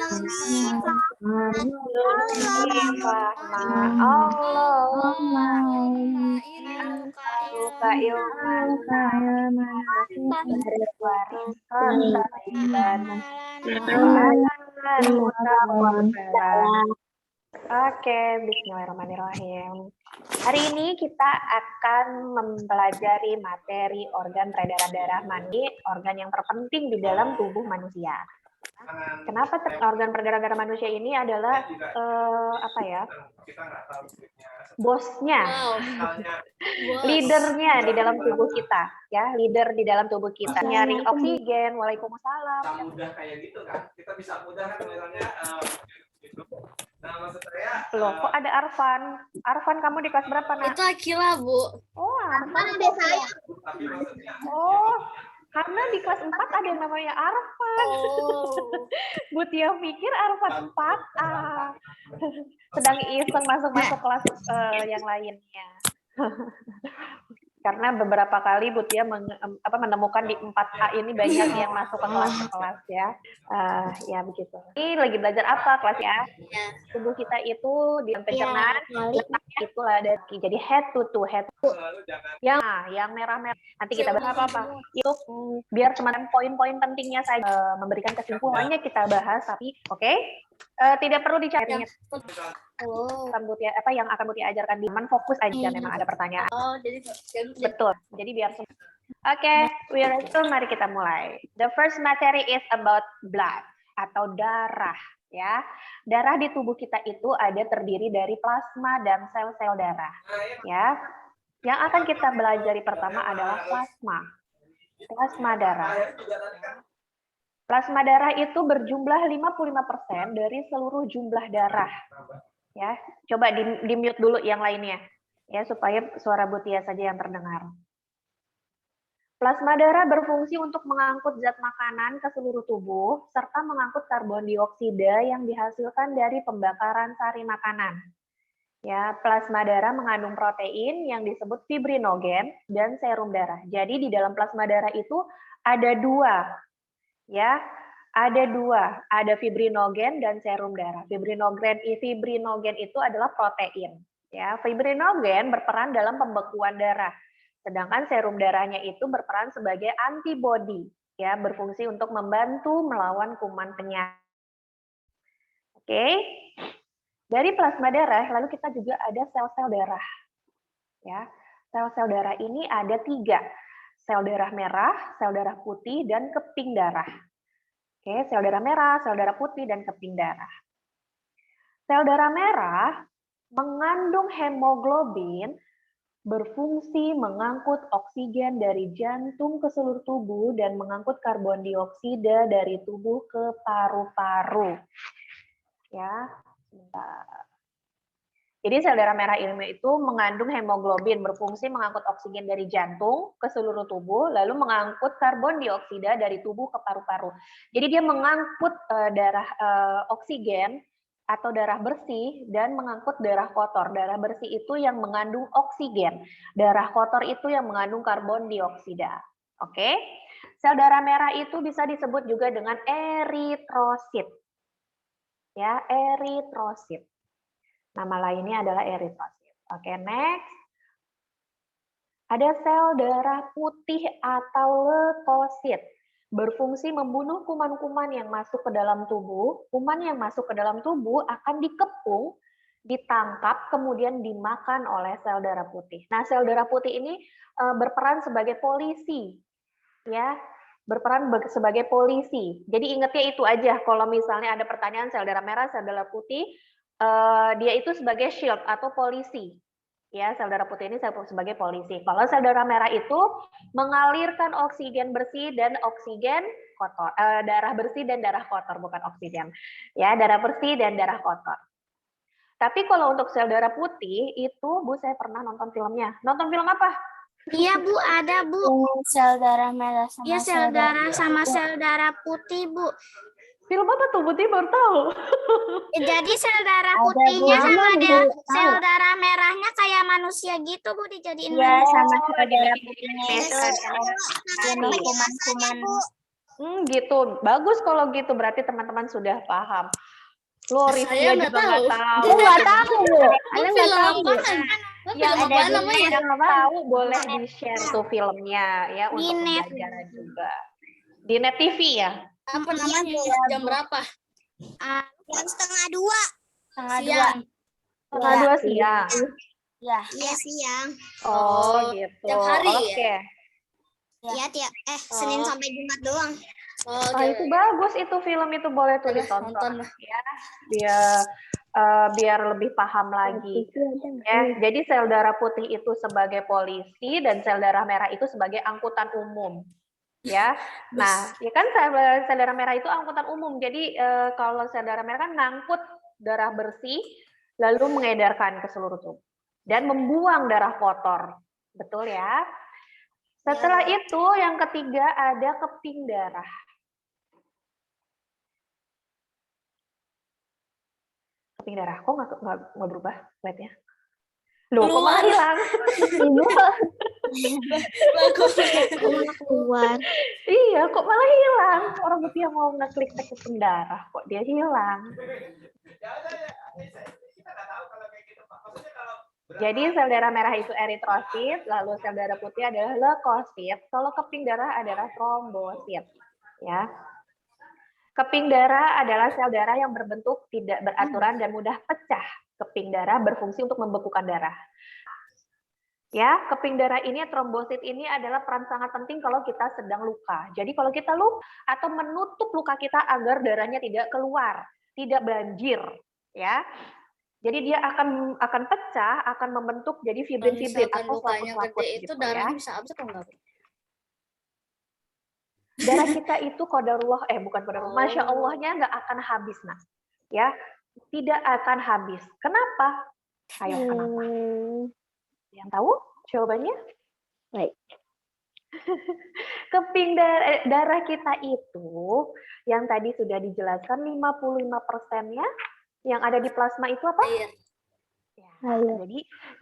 Allahumma as'aluka ilman warizqan thayyiban wa amalan mutaqabbalan. Oke, bismillahirrahmanirrahim. Hari ini kita akan mempelajari materi organ peredaran darah mani, organ yang terpenting di dalam tubuh manusia. Kenapa organ peredaran darah manusia ini adalah bosnya, leadernya di dalam tubuh kita, ya, leader di dalam tubuh kita. Nyaring oksigen. Waalaikumsalam. Mudah kayak gitu kan? Kita bisa mudah kan misalnya. Nah, maksud saya, loh, kok ada Arfan? Arfan, kamu di kelas berapa, Nak? Itu Akila, Bu. Oh, Arfan ada saya. Oh, karena di kelas 4 ada yang namanya Arfan. Oh. Bu Tia pikir Arfan 4A. Sedang iseng masuk kelas yang lainnya. Karena beberapa kali Bu Tia menemukan di 4A ini banyak yang masuk ke kelas ya. Ya begitu. Ini lagi belajar apa kelasnya? Tubuh kita itu di pencernaan letaknya itulah ada jadi head to toe. Yang merah-merah. Nanti kita bahas apa? Itu biar cuma poin-poin pentingnya saja, memberikan kesimpulannya kita bahas, tapi oke? Tidak perlu dicari. Yang akan Butia ajarkan di fokus aja memang ada pertanyaan. Oh, jadi betul. Jadi biar Oke, mari kita mulai. The first material is about blood atau darah, ya. Darah di tubuh kita itu ada terdiri dari plasma dan sel-sel darah, ya. Yang akan kita belajari pertama adalah plasma. Plasma darah. Plasma darah itu berjumlah 55% dari seluruh jumlah darah. Ya, coba di mute dulu yang lainnya, ya, supaya suara Butia saja yang terdengar. Plasma darah berfungsi untuk mengangkut zat makanan ke seluruh tubuh, serta mengangkut karbon dioksida yang dihasilkan dari pembakaran sari makanan. Ya, plasma darah mengandung protein yang disebut fibrinogen dan serum darah. Jadi di dalam plasma darah itu ada dua, ya. Ada fibrinogen dan serum darah. Fibrinogen itu adalah protein. Ya, fibrinogen berperan dalam pembekuan darah, sedangkan serum darahnya itu berperan sebagai antibodi, ya, berfungsi untuk membantu melawan kuman penyakit. Oke, dari plasma darah, lalu kita juga ada sel-sel darah. Ya, sel-sel darah ini ada 3, sel darah merah, sel darah putih, dan keping darah. Oke, sel darah merah, sel darah putih, dan keping darah. Sel darah merah mengandung hemoglobin, berfungsi mengangkut oksigen dari jantung ke seluruh tubuh dan mengangkut karbon dioksida dari tubuh ke paru-paru. Ya, sebentar. Jadi sel darah merah ini itu mengandung hemoglobin, berfungsi mengangkut oksigen dari jantung ke seluruh tubuh, lalu mengangkut karbon dioksida dari tubuh ke paru-paru. Jadi dia mengangkut oksigen atau darah bersih dan mengangkut darah kotor. Darah bersih itu yang mengandung oksigen, darah kotor itu yang mengandung karbon dioksida. Oke? Sel darah merah itu bisa disebut juga dengan eritrosit. Ya, eritrosit. Nama lainnya adalah eritrosit. Oke, next. Ada sel darah putih atau leukosit. Berfungsi membunuh kuman-kuman yang masuk ke dalam tubuh. Kuman yang masuk ke dalam tubuh akan dikepung, ditangkap, kemudian dimakan oleh sel darah putih. Nah, sel darah putih ini berperan sebagai polisi. Ya, berperan sebagai polisi. Jadi ingatnya itu aja, kalau misalnya ada pertanyaan sel darah merah, sel darah putih, dia itu sebagai shield atau polisi. Ya, sel darah putih ini sebagai polisi. Kalau sel darah merah itu mengalirkan oksigen bersih dan oksigen kotor, darah bersih dan darah kotor, bukan oksigen. Ya, darah bersih dan darah kotor. Tapi kalau untuk sel darah putih itu, Bu, saya pernah nonton filmnya. Nonton film apa? Iya, Bu, ada, Bu. Sel darah merah sama ya, sel darah sama sel darah putih, Bu. Film apa tuh? Putih baru tahu. Jadi sel darah putihnya sama sel darah merahnya kayak manusia gitu, Bu, dijadiin ya, manusia. sama sel darah putihnya itu kuman-kuman Gitu. Bagus kalau gitu, berarti teman-teman sudah paham. Lo Saya Rizkia nggak juga nggak tahu. tahu. Aku nggak tahu, Bu. Itu Ana nggak film tahu. apaan? Yang Film ada apaan namanya? yang tahu boleh di-share tuh filmnya ya Di untuk net. pembelajaran juga. Di Net TV ya? Apa namanya? Jam berapa? Jam setengah dua. Setengah dua. Siang. Setengah dua siang. Ya. Iya siang. Oh, gitu. Tiap hari Oke. ya? Iya tiap Senin sampai Jumat doang. Oh, Ah, itu bagus itu film itu boleh tuh Boleh, ditonton nonton lah. ya. Biar lebih paham lagi. Ya, jadi sel darah putih itu sebagai polisi dan sel darah merah itu sebagai angkutan umum. Ya. Nah, ya kan sel darah merah itu angkutan umum. Jadi kalau sel darah merah kan ngangkut darah bersih lalu mengedarkan ke seluruh tubuh dan membuang darah kotor. Betul ya? Setelah itu yang ketiga ada keping darah. Keping darah kok nggak berubah lihatnya? Loh, kok malah hilang? Ibu Keluar. Iya, kok malah hilang? Orang Mutia mau ngeklik keping darah, kok dia hilang? Jadi sel darah merah itu eritrosit, lalu sel darah putih adalah leukosit. Kalau keping darah adalah trombosit. Ya. Keping darah adalah sel darah yang berbentuk tidak beraturan dan mudah pecah. Keping darah berfungsi untuk membekukan darah. Ya, keping darah ini, trombosit ini adalah peran sangat penting kalau kita sedang luka. Jadi kalau kita luka atau menutup luka kita agar darahnya tidak keluar, tidak banjir, ya. Jadi dia akan pecah, akan membentuk jadi fibrin-fibrin atau lukanya selaput-selaput gede itu gitu darahnya ya. bisa habis atau enggak? Darah kita itu qadarullah, bukan qadarullah, Masya Allahnya nggak akan habis, nah. Ya, tidak akan habis. Kenapa? Ayo, kenapa? Yang tahu jawabannya? Baik. Keping darah kita itu yang tadi sudah dijelaskan 55%-nya yang ada di plasma itu apa? Air. Ya,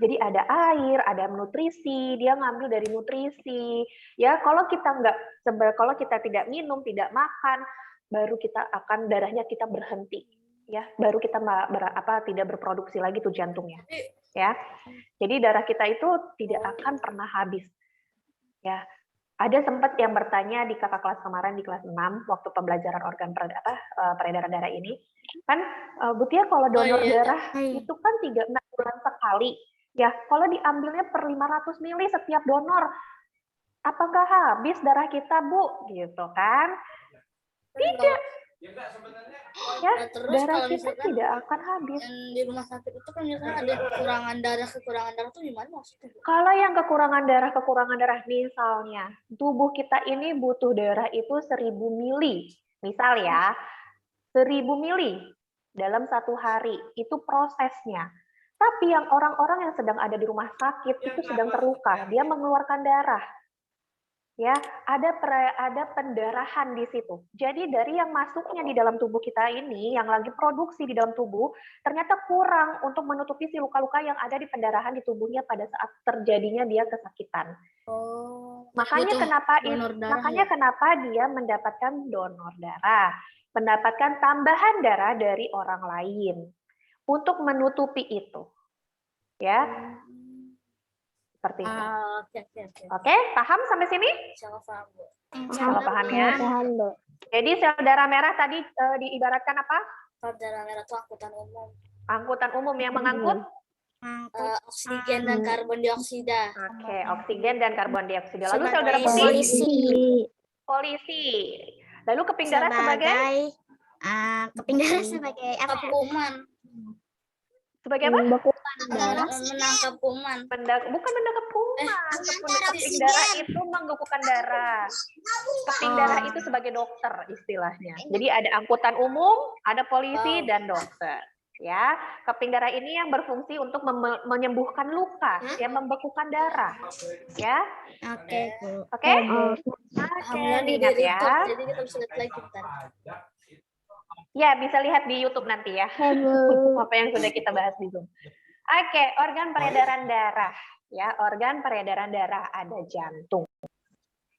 jadi ada air, ada nutrisi, dia ngambil dari nutrisi. Ya, kalau kita tidak minum, tidak makan, baru kita akan darahnya kita berhenti. Ya, baru kita tidak berproduksi lagi tuh jantungnya. Ya. Jadi darah kita itu tidak akan pernah habis. Ya. Ada sempat yang bertanya di kakak kelas kemarin di kelas 6 waktu pembelajaran organ peredaran darah ini. Kan Butia kalau donor darah itu kan 6 bulan sekali. Ya, kalau diambilnya per 500 mili setiap donor, apakah habis darah kita, Bu? Gitu kan? Tidak. Ya, darah kita tidak akan habis. Di rumah sakit itu kan misalnya ada kekurangan darah tuh gimana maksudnya? Kalau yang kekurangan darah misalnya tubuh kita ini butuh darah itu 1000 mili. Misal ya, 1000 mili dalam 1 hari, itu prosesnya. Tapi yang orang-orang yang sedang ada di rumah sakit itu sedang terluka, dia mengeluarkan darah. Ya, ada pendarahan di situ. Jadi dari yang masuknya di dalam tubuh kita ini, yang lagi produksi di dalam tubuh, ternyata kurang untuk menutupi si luka-luka yang ada di pendarahan di tubuhnya pada saat terjadinya dia kesakitan. Makanya kenapa dia mendapatkan donor darah, mendapatkan tambahan darah dari orang lain untuk menutupi itu. Ya. Seperti itu. Oke, paham sampai sini? Kalau paham ya. Jadi sel darah merah tadi diibaratkan apa? Sel darah merah itu angkutan umum. Angkutan umum yang mengangkut oksigen dan karbon dioksida. Oke, oksigen dan karbon dioksida. Lalu sel darah putih? Polisi. Lalu keping darah sebagai? Keping darah sebagai apa? Kuman. Sebagai apa? Menangkap kuman. Bukan menangkap kuman. Keping darah itu menggugurkan darah. Keping darah itu sebagai dokter istilahnya. Jadi ada angkutan umum, ada polisi dan dokter. Ya, keping darah ini yang berfungsi untuk menyembuhkan luka, yang membekukan darah. Ya. Oke. Oke. Ingat ya. Jadi kita bisa lihat lagi bentar. Ya, bisa lihat di YouTube nanti ya. Apa yang sudah kita bahas di Zoom. Oke, organ peredaran darah. Ya, organ peredaran darah ada jantung.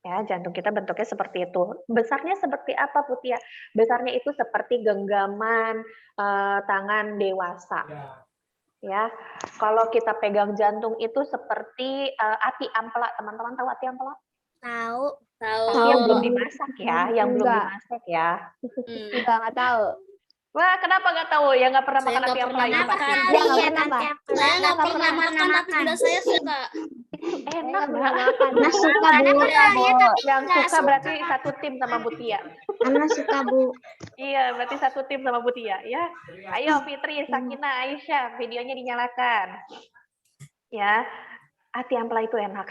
Ya, jantung kita bentuknya seperti itu. Besarnya seperti apa, Putia? Besarnya itu seperti genggaman tangan dewasa. Ya, kalau kita pegang jantung itu seperti ati ampela. Teman-teman tahu ati ampela? Tahu. Tapi yang belum dimasak ya, yang belum Enggak. dimasak ya. Enggak tahu. Wah, kenapa nggak tahu? Ya nggak pernah Saya makan nggak ati ampela pernah ini Kenapa pasti. kali Iya, nggak ya pernah, nanti Pak. aku Saya nggak nggak pernah makan, tapi bunda saya suka. Enak Nggak nggak? makan. Nah, suka Anak Bu. pernah lihat tapi Yang nggak suka berarti satu tim sama Butia. Anak suka Bu. Iya, berarti satu tim sama Butia ya. Ayo Fitri, Sakina, Aisyah, videonya dinyalakan. Ya, ati ampela itu enak.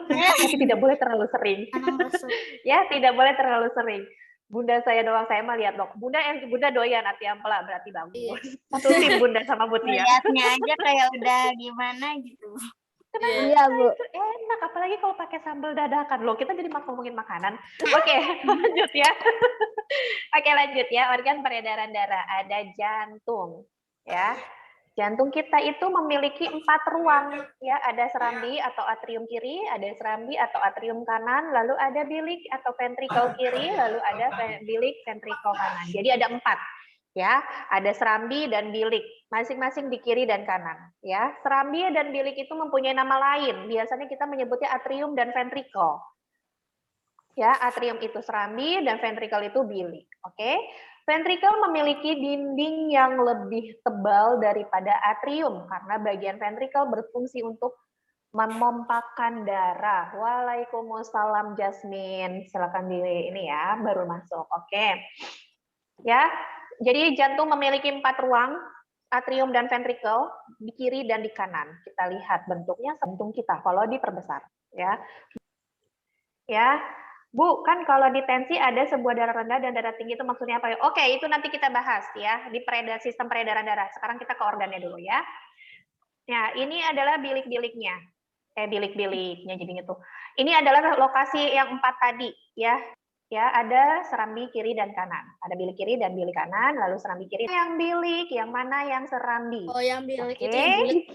Tapi tidak boleh terlalu sering. Ya, tidak boleh terlalu sering. Bunda saya doang, saya mah lihat dong. Bunda doyan ati ampela, berarti bagus. Satu tim Bunda sama Butia. Lihatnya aja kayak udah gimana gitu. Iya Bu. Itu enak, apalagi kalau pakai sambal dadakan. Loh, kita jadi ngomongin makanan. Oke, lanjut ya. Oke, lanjut ya. Organ peredaran darah ada jantung. Ya. Jantung kita itu memiliki 4 ruang, ya, ada serambi atau atrium kiri, ada serambi atau atrium kanan, lalu ada bilik atau ventrikel kiri, lalu ada bilik ventrikel kanan. Jadi ada 4, ya, ada serambi dan bilik, masing-masing di kiri dan kanan, ya. Serambi dan bilik itu mempunyai nama lain, biasanya kita menyebutnya atrium dan ventrikel. Ya, atrium itu serambi dan ventrikel itu bilik, oke? Ventrikel memiliki dinding yang lebih tebal daripada atrium karena bagian ventrikel berfungsi untuk memompakan darah. Waalaikumsalam Jasmine, silakan di ini ya, baru masuk. Oke. Ya, jadi jantung memiliki 4 ruang, atrium dan ventrikel di kiri dan di kanan. Kita lihat bentuknya jantung kita kalau diperbesar, ya. Ya. Bu, kan kalau di tensi ada sebuah darah rendah dan darah tinggi itu maksudnya apa ya? Oke, itu nanti kita bahas ya di sistem peredaran darah. Sekarang kita ke organnya dulu ya. Nah, ini adalah bilik-biliknya. Bilik-biliknya jadinya tuh. Ini adalah lokasi yang 4 tadi ya. Ya, ada serambi kiri dan kanan. Ada bilik kiri dan bilik kanan, lalu serambi kiri. Yang bilik, yang mana yang serambi? Oh, yang bilik Oke. itu yang bulat.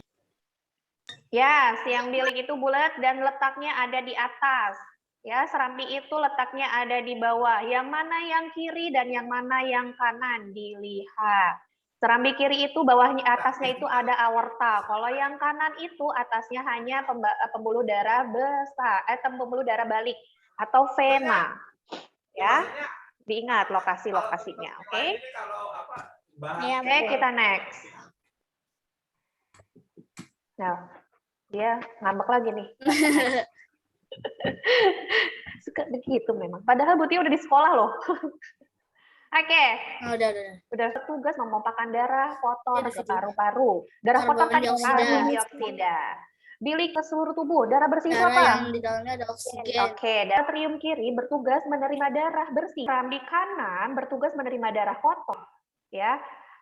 Ya, yang bilik itu bulat dan letaknya ada di atas. Ya, serambi itu letaknya ada di bawah. Yang mana yang kiri dan yang mana yang kanan dilihat. Serambi kiri itu bawahnya, atasnya itu ada aorta. Kalau yang kanan itu atasnya hanya pembuluh darah besar, pembuluh darah balik atau vena. Ya, diingat lokasi-lokasinya. Oke? Oke, kita next. Nah, dia ngambek lagi nih. Suka begitu memang. Padahal Butia udah di sekolah loh. Oke. Oh, udah. Tugas memompakan darah kotor Ya, ke paru-paru. Darah kotor kan Karbon dioksida. Bilik ke seluruh tubuh. Darah bersih itu Darah apa? yang di dalamnya ada oksigen. Oke, atrium kiri bertugas menerima darah bersih. Serambi kanan bertugas menerima darah kotor. Ya.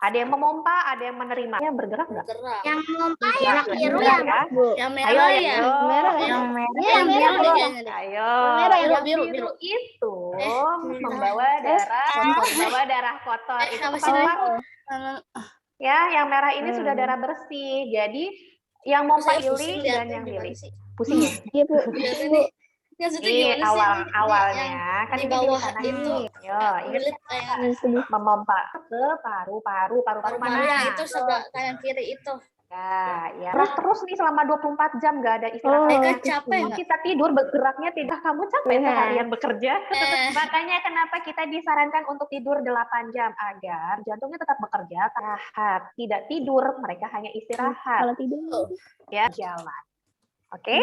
Ada yang memompa, ada yang menerima. Yang bergerak nggak? Bergerak. Yang mompa yang biru Bergerak ya. Bu. Yang Ayo, merah ya. ayo. Merah. Yang merah. Yang merah, biru deh merah. kayaknya deh. Ayo, Merah, yang biru, biru itu belum membawa darah kotor. Itu apa ke sih? paru-paru. Ya, yang merah ini sudah darah bersih. Jadi yang mompa Saya pusing bilik dan lihatnya yang gimana bilik. sih? Pusing ya? Iya Bu. Lihatnya nih. Maksudnya Ini gimana sih? awalnya Yang kan di ini bawah kanan itu. nih. Yo, ini Bilik kayak memompa ke paru-paru paru-paru mana? yang itu sebelah kanan kiri itu. Ya. Gerak terus nih selama 24 jam nggak ada istirahatnya. Mereka capek Kalau nggak? kita tidur bergeraknya tidak, kamu capek Iya. seharian bekerja. Eh. Makanya kenapa kita disarankan untuk tidur 8 jam agar jantungnya tetap bekerja, sehat. Tidak tidur, mereka hanya istirahat. Kalau tidur. Ya, jalan. Oke?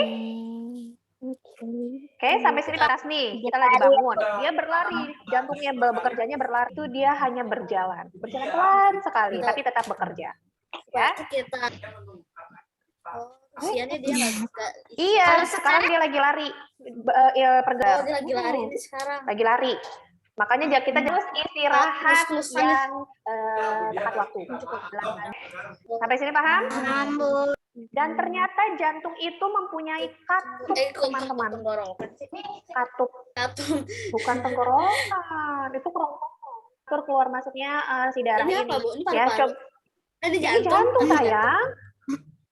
Oke, sampai sini atas nih. Kita lagi bangun. Dia berlari, jantungnya bekerjanya berlari. Itu dia hanya berjalan. Berjalan pelan sekali, tapi tetap bekerja. Ya. Waktu kita kasiannya dia nggak. Iya, sekarang dia lagi lari. Oh, Pergerak. dia lagi lari ini sekarang. Lagi lari. Makanya kita terus istirahat Terus-terusan yang tepat waktu. Sampai sini paham? Rambut. Dan ternyata jantung itu mempunyai katup, teman-teman. Tenggorokan sih. Katup, Katung. bukan tenggorokan. Itu kerongkongan. Keluar masuknya si darah Ini ini. apa, Bu? Ini Ya, paru-paru. coba. Ini Ini jantung sayang.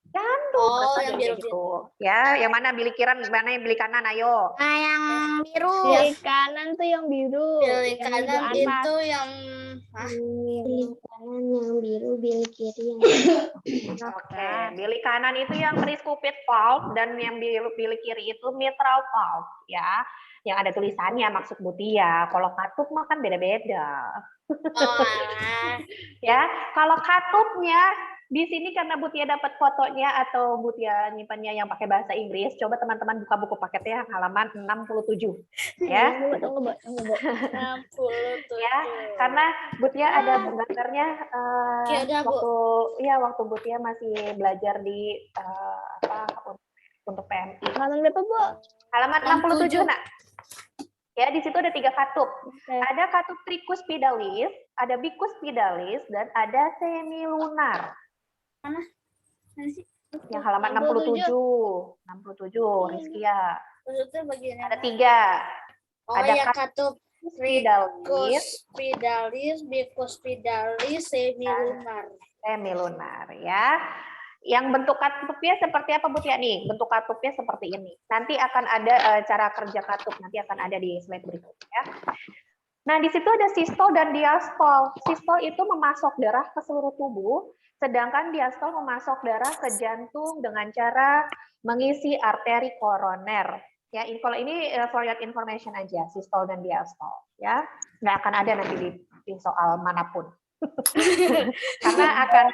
Jantung. Oh, berat yang kayak biru. gitu. Ya, yang mana bilik kiri, mana yang bilik kanan? Ayo. Nah, yang biru. Kiri kanan tuh yang biru. Bilik Yang kanan atas. itu yang Bilik kanan yang biru, bilik kiri yang Oke, bilik kanan itu yang tricuspid valve dan yang bilik kiri itu mitral valve ya. Yang ada tulisannya maksud Mutia. Kalau katup mah kan beda-beda. Ya, kalau katupnya di sini karena Mutia dapat fotonya atau Mutia nyimpannya yang pakai bahasa Inggris, coba teman-teman buka buku paketnya halaman 67 ya. Tunggu, Bu. 67. Ya, karena Mutia ada gambarnya Oke, udah, Bu. waktu Mutia masih belajar di untuk PMI. Halaman berapa, Bu? Halaman 67, Nak. Ya, di situ ada 3 katup. Ada katup tricuspidalis, ada bicuspidalis, dan ada semilunar. Mana sih? Yang halaman 67. 67, Rizkia. Maksudnya bagian yang Ada 3. Oh, ada yang katup Tricuspidalis, Cuspidalis, bicuspidalis, semilunar. semilunar ya. Yang bentuk katupnya seperti apa Bu Tia nih? Bentuk katupnya seperti ini. Nanti akan ada cara kerja katup, nanti akan ada di slide berikutnya. Nah, di situ ada sistol dan diastol. Sistol itu memasok darah ke seluruh tubuh, sedangkan diastol memasok darah ke jantung dengan cara mengisi arteri koroner. Ya, kalau ini for your information aja, sistol dan diastol. Ya, nggak akan ada nanti di soal manapun. Karena akan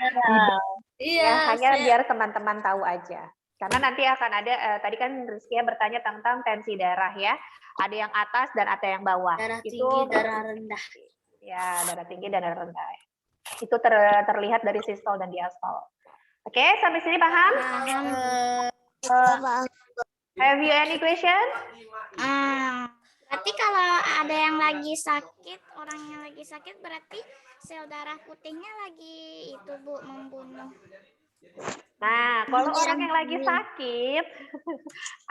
hanya biar teman-teman tahu aja. Karena nanti akan ada tadi kan Rizkia bertanya tentang tensi darah ya. Ada yang atas dan ada yang bawah. Darah itu tinggi, darah rendah. Ya, darah tinggi dan darah rendah. Itu terlihat dari sistol dan diastol. Oke, sampai sini paham? Have you any question? Berarti kalau ada yang lagi sakit, orang yang lagi sakit berarti sel darah putihnya lagi itu Bu membunuh. Nah, kalau orang yang lagi sakit,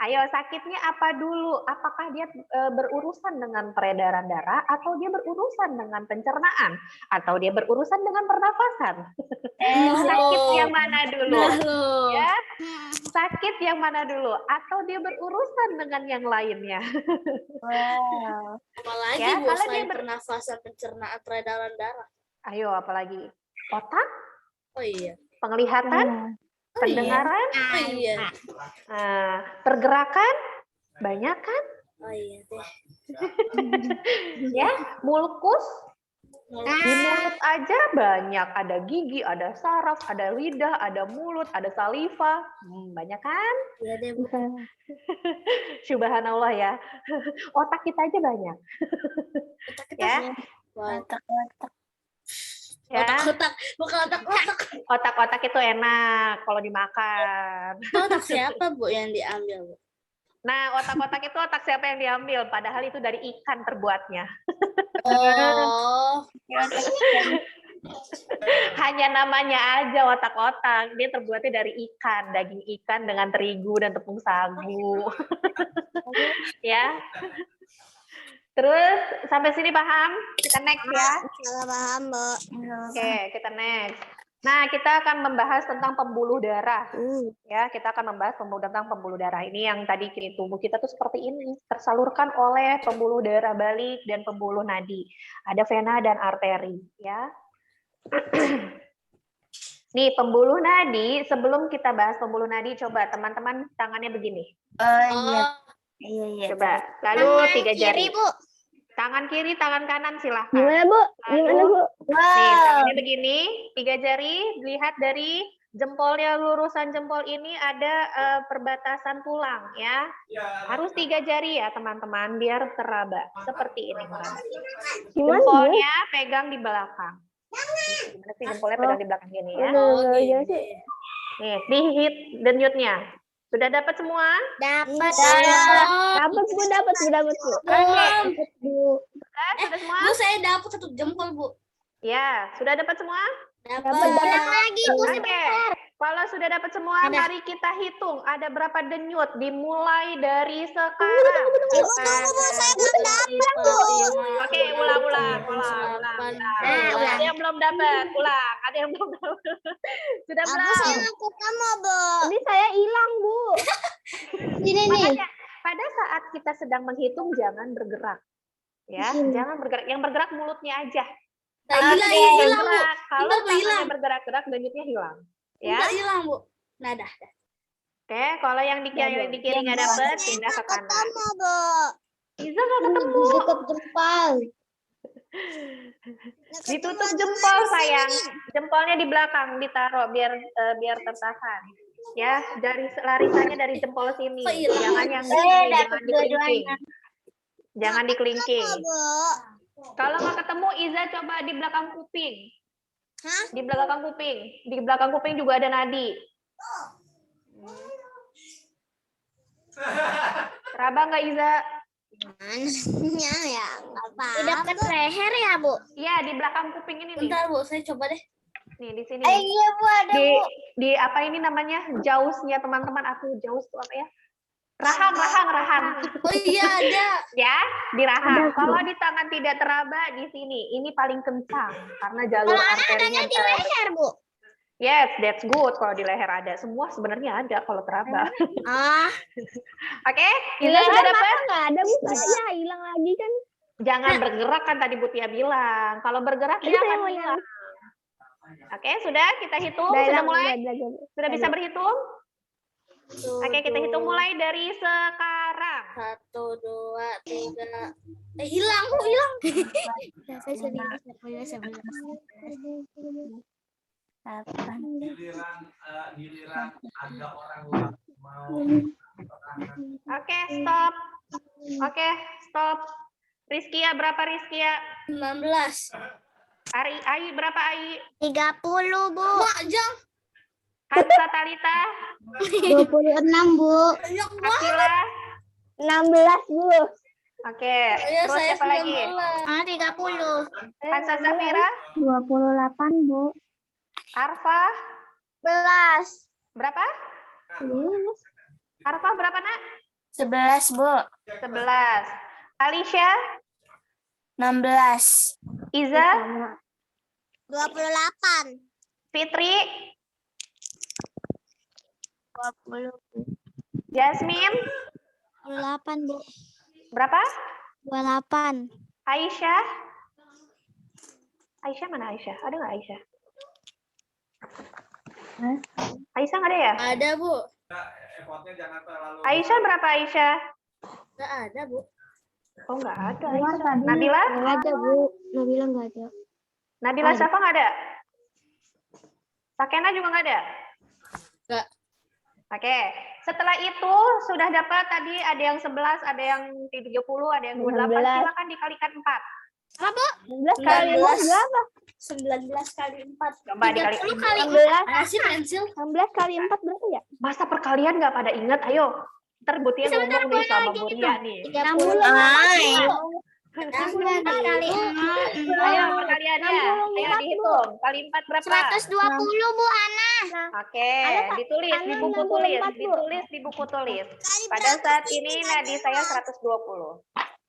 ayo sakitnya apa dulu? Apakah dia berurusan dengan peredaran darah atau dia berurusan dengan pencernaan atau dia berurusan dengan pernafasan? Sakit yang mana dulu? Ya, sakit yang mana dulu? Atau dia berurusan dengan yang lainnya? Apalagi Ya, Bu, kalau selain dia pernafasan, pencernaan, peredaran darah. Ayo, apalagi otak, Oh iya. penglihatan, pendengaran, Oh iya. pergerakan, banyak kan? Oh iya deh. Ya, mulkus. Di mulut aja banyak, ada gigi, ada saraf, ada lidah, ada mulut, ada saliva. Banyak kan? Iya deh Bu. Subhanallah ya. Otak kita aja banyak. Ya. Ya. Otak-otak, bukan otak-otak. Otak-otak itu enak kalau dimakan. Itu otak siapa Bu yang diambil Bu? Nah, otak-otak itu otak siapa yang diambil? Padahal itu dari ikan terbuatnya. Oh. Hanya namanya aja otak-otak. Dia terbuatnya dari ikan, daging ikan dengan terigu dan tepung sagu. Ya. Terus sampai sini paham? Kita next ya. Paham, Bu. Oke, kita next. Nah, kita akan membahas tentang pembuluh darah. Ya, kita akan membahas tentang pembuluh darah. Ini yang tadi tubuh kita tuh seperti ini, tersalurkan oleh pembuluh darah balik dan pembuluh nadi. Ada vena dan arteri, ya. Nih, pembuluh nadi, sebelum kita bahas pembuluh nadi, coba teman-teman tangannya begini. Iya. Coba. Lalu 3 jari. Kiri Bu. Tangan kiri, tangan kanan silahkan. Gimana, Bu? Gimana, Bu? Nih, tangannya begini, 3 jari, lihat dari jempolnya, lurusan jempol ini ada perbatasan tulang ya. Harus 3 jari ya teman-teman, biar teraba. Seperti ini. Jempolnya pegang di belakang. Gimana sih jempolnya pegang di belakang gini ya. Nih, dihit denyutnya. Sudah dapat semua? Dapat. Dapat, Bu. Sudah semua? Bu, saya dapat 1 jempol Bu. Ya, sudah dapat semua? Dapat. Ulang lagi Bu Oke. sebentar. Kalau sudah dapat semua, Ada. mari kita hitung. Ada berapa denyut? Dimulai dari sekarang. Oke, ulang. ulang. Ada yang belum dapat, ulang. Ada yang belum dapat. Sudah belum? Ini saya hilang, Bu. Ini nih. Makanya pada saat kita sedang menghitung jangan bergerak. Ya, jangan bergerak. Yang bergerak mulutnya aja. Kalau Hilang, tidak yang hilang, Bu. bergerak, kalau Bentar, Bu, hilang. tangannya bergerak-gerak, denyutnya hilang. Ya. Enggak hilang, Bu. Nah, dah. Oke, kalau yang di kiri nggak dapat, pindah ke kanan. Iza nggak ketemu. Dekat jempol. Ditutup jempol sayang. Jempolnya di belakang ditaruh biar tertahan. Ya, dari larisannya dari jempol sini. Kok hilang? Jangan yang dapat ini, jangan dikelingking. dua-duanya. Jangan dikelingking. Kalau nggak ketemu, Iza coba di belakang kuping. Di belakang kuping. Di belakang kuping juga ada nadi. Teraba nggak Iza? Mananya ya, nggak Di dekat leher ya, Bu? Iya, di belakang kuping ini nih. Bentar, Bu. Saya coba deh. Nih, di sini. Iya, Bu, ada, Di, Bu. di apa ini namanya? Jausnya teman-teman. Aku jaus itu apa ya? Rahang. Oh iya, ada. Ya, di rahang. Kalau di tangan tidak teraba, di sini. Ini paling kencang karena jalur Kalau arterinya di leher, Bu. Yes, that's good. Kalau di leher ada. Semua sebenarnya ada kalau teraba. Ah, Oke, Iza sudah dapat? Nggak ada, Bu. Ya, hilang lagi kan. Jangan bergerak kan tadi Butia bilang. Kalau bergerak dia akan hilang. Oke, sudah kita hitung. Sudah mulai? Sudah bisa berhitung? Oke, kita hitung mulai dari sekarang. 1, 2, 3. Hilang, Bu. Hilang. Giliran ada orang mau Oke, stop. Oke, stop. Rizkia, berapa Rizkia? 19. Ai, berapa Ai? 30, Bu. Mak, jangan. Hansa Talita? 26, Bu. Banyak banget. Akila? 16, Bu. Oke, Ya, terus saya siapa lagi? 19. 30. Hansa Zafira? 28, Bu. Arfa? 11. Berapa? Arfa berapa, Nak? 11, Bu. 11. Alicia? 16. Iza? 28. Fitri? 20. Jasmine? 28, Bu. Berapa? 28. Aisyah? Aisyah mana Aisyah? Ada nggak Aisyah? Aisyah nggak ada ya? Ada, Bu. effortnya jangan terlalu Aisyah berapa Aisyah? Nggak ada, Bu. Oh nggak ada. Aisyah. Nabila? Nggak ada, Bu. Nabila nggak ada. Nabila siapa nggak ada? Sakena juga nggak ada? Nggak. Oke. Setelah itu sudah dapat tadi ada yang 11, ada yang 30, ada yang 28. 19. Silakan dikalikan 4. 19 kali 4 berapa? 19 kali 4. Coba dikali. 30 kali 16. Mana sih pensil? 16 kali 4 berapa ya? Masa perkalian nggak pada ingat? Ayo. Ntar Butia ngomong nih sama Buria nih. 30. Kali 4. Ayo perkaliannya. Ayo dihitung. Kali 4 berapa? 120, Bu Ana. Oke, ditulis di buku tulis. Ditulis di buku tulis. Pada saat ini nadi saya 120.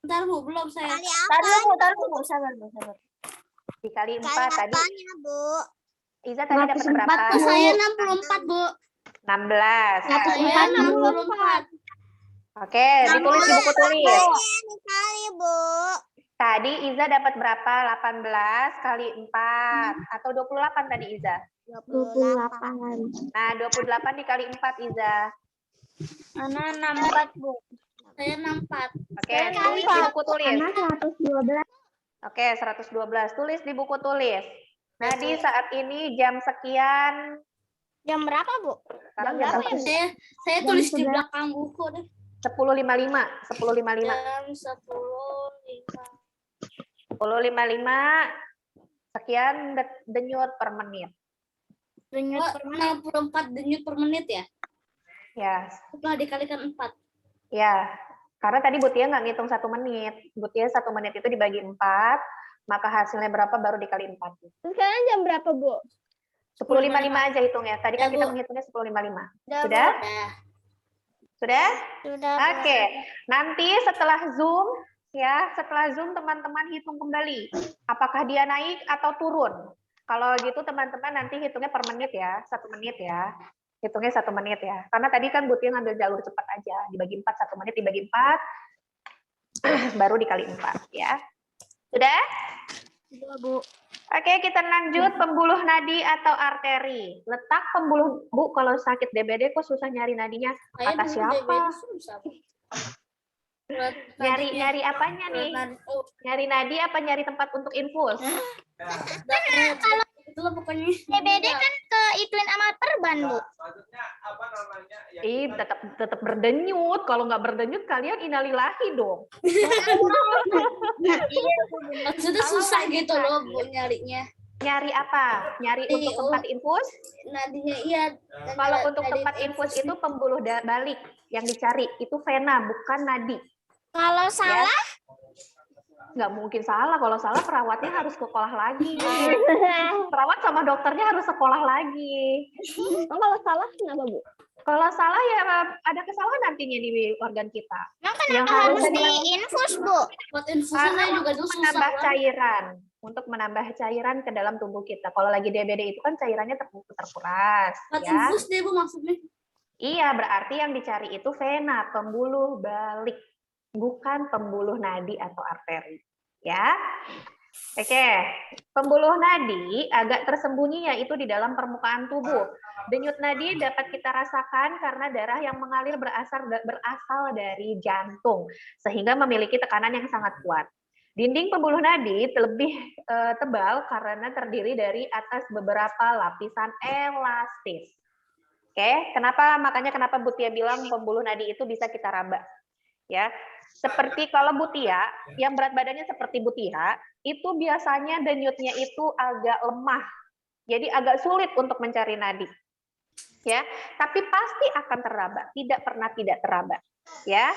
Bentar, Bu. Belum saya. Taruh, Bu. Sabar. Dikali 4 tadi. Bu. Iza tadi dapat berapa? Oh, saya 64, Bu. 16. Saya 64. Oke, ditulis di buku tulis. Kali, Bu. Tadi Iza dapat berapa? 18 kali 4. Atau 28 tadi Iza? 28. Nah, 28 dikali 4 Iza. Ana 64, Bu. Saya 64. Oke, tulis di buku tulis. Karena 112. Oke, 112. Tulis di buku tulis. Nah, di saat ini jam sekian. Jam berapa, Bu? Sekarang jam berapa? Saya tulis di belakang buku deh. 10.55. 10.55. Jam 10.05. 10.55. Sekian denyut per menit. Denyut Oh, per menit. 64 denyut per menit ya? Ya, Setelah dikalikan 4. ya. Karena tadi Butia nggak ngitung 1 menit. Butia 1 menit itu dibagi 4, maka hasilnya berapa baru dikali 4. Sekarang jam berapa, Bu? 10.55 aja hitungnya. Tadi kan Ya, kita Bu. menghitungnya 10.55. Udah, Sudah? Nah, Sudah? Sudah. Oke. Nanti setelah Zoom, ya, setelah Zoom teman-teman hitung kembali. Apakah dia naik atau turun? Kalau gitu teman-teman nanti hitungnya per menit ya, 1 menit ya. Hitungnya 1 menit ya. Karena tadi kan Butia ngambil jalur cepat aja. Dibagi 4, 1 menit dibagi 4, baru dikali 4 ya. Sudah? Sudah, Bu. Oke, kita lanjut pembuluh nadi atau arteri. Letak pembuluh, Bu, kalau sakit DBD kok susah nyari nadinya? saya Kata dulu siapa? DBD susah, Bu. Nyari apanya nih? Oh, Nyari nadi apa nyari tempat untuk infus? kalau itu lah pokoknya. DBD kan ke ituin sama perban, Bu. Selanjutnya apa namanya? Ih, tetap berdenyut. Kalau nggak berdenyut, kalian innalillahi dong. Maksudnya Kalau susah lagi gitu loh, sakit. Bu, nyarinya. Nyari apa? Nyari Di- untuk tempat infus? Nadinya iya. Kalau untuk tempat infus itu pembuluh balik yang dicari. Itu vena, bukan nadi. Kalau salah, Nggak mungkin salah. Kalau salah perawatnya harus sekolah lagi. Perawat sama dokternya harus sekolah lagi. Emang kalau salah kenapa, Bu? Kalau salah ya ada kesalahan nantinya di organ kita. emang Yang kenapa harus harus diinfus, Bu? Buat infusan Karena saya juga untuk tuh susah. menambah banget. cairan, untuk menambah cairan ke dalam tubuh kita. Kalau lagi DBD itu kan cairannya terkuras, Buat ya. infus deh, Bu, maksudnya. Iya, berarti yang dicari itu vena, pembuluh balik, bukan pembuluh nadi atau arteri, ya. Oke, pembuluh nadi agak tersembunyi yaitu di dalam permukaan tubuh. Denyut nadi dapat kita rasakan karena darah yang mengalir berasal dari jantung, sehingga memiliki tekanan yang sangat kuat. Dinding pembuluh nadi lebih tebal karena terdiri dari atas beberapa lapisan elastis. Oke, makanya kenapa Butia bilang pembuluh nadi itu bisa kita raba. Ya, seperti kalau Butia yang berat badannya seperti Butia, itu biasanya denyutnya itu agak lemah. Jadi agak sulit untuk mencari nadi. Ya, tapi pasti akan teraba, tidak pernah tidak teraba. Ya.